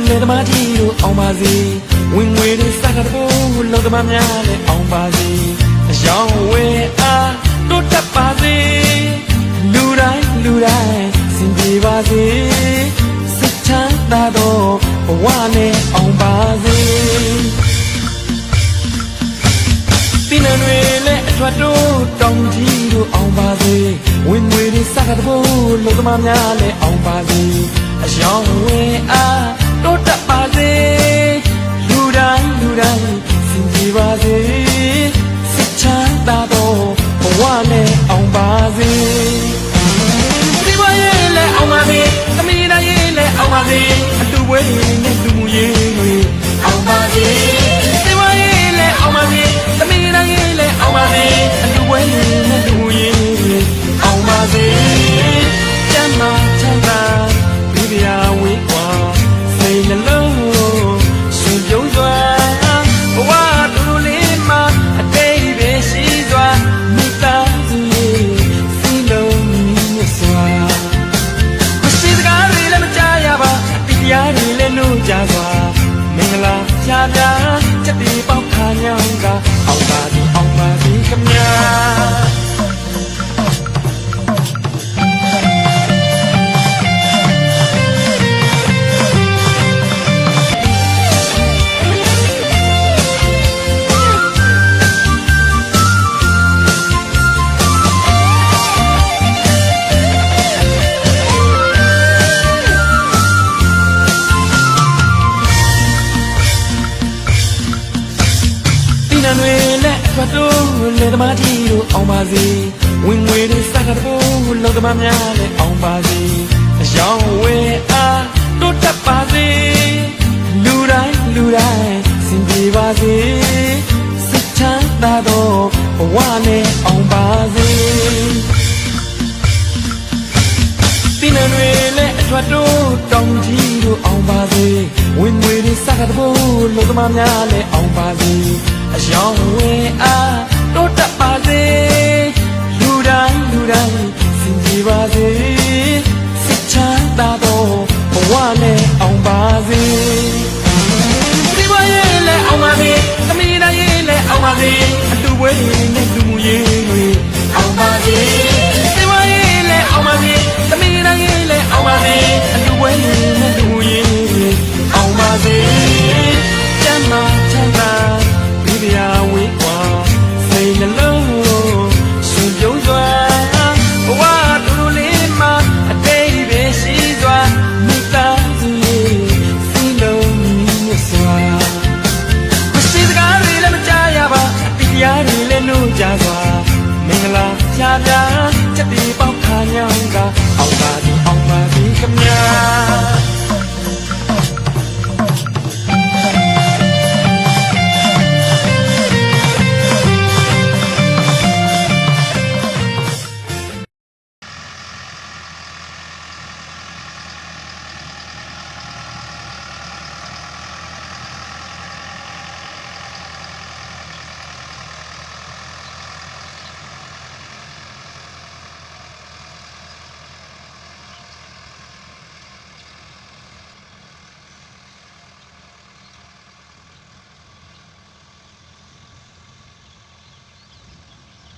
လေတမတီတို့အောင်ပါစေဝင်ငွေတွေစကားတဖို့လောက်တမများနဲ့အောင်ပါစေအယောင်ဝဲအားတို့တက်ပါစေလူတိုင်းစင်ပြေပါစေစိတ်ချမ်းသာတော့ဘဝနဲ့အောင်ပါစေဒီနွေနဲ့အထွတ်တို့တောင်ကြီးတို့အောင်ပါစေဝင်ငွေတွေစကားတဖို့လောက်တမများနဲ့အောင်ပါစေအယောင်ဝဲအားတို့တက်ပါစေလူတိုင်းစင်ကြည်ပါစေစိတ်ချမ်းသာတော့ဘဝနဲ့အောင်ပါစေဒီဘဝရဲ့လည်းအောင်ပါစေသမီးတိုင်းရဲ့လည်းအောင်ပါစေအတူပွဲနဲ့လူမှုရေးတွေအောင်ပါစေဒီဘဝရဲ့လည်းအောင်ပါစေသမီးတိုင်းရဲ့လည်းအောင်ပါစေအတူပွဲနဲ့လူမှုရေးတွေအောင်ပါစေကျမ်းမာချမ်းသာဒီပြာဝေးกว่าစိတ်နှလုံးရှင်ပြုံးစွာဘဝတူလေးမှာအတိတ်ပဲရှိစွာမိသားစုစီလုံးမြတ်စွာမရှိစကားတွေလည်းမကြားရပါတရားတွေလည်းနှုတ်ကြစွာမင်္ဂလာပြပြချက်တီပေါက်ခါညောင်းကအောင်ပါသည်ခင်ဗျာလေတမတီတို့အောင်ပါစေဝင်ငွေတွေစကားတဖို့လောက်တမများနဲ့အောင်ပါစေအယောင်ဝဲအားတို့တက်ပါစေလူတိုင်းစင်ပြေပါစေစိတ်ချမ်းသာတော့ဘဝနဲ့အောင်ပါစေဒီနွေနဲ့အထွတ်တို့တောင်ကြီးတို့အောင်ပါစေဝင်ငွေတွေစကားတဖို့လောက်တမများနဲ့အောင်ပါစေအယောင်ဝဲအားတို့တက်ပါ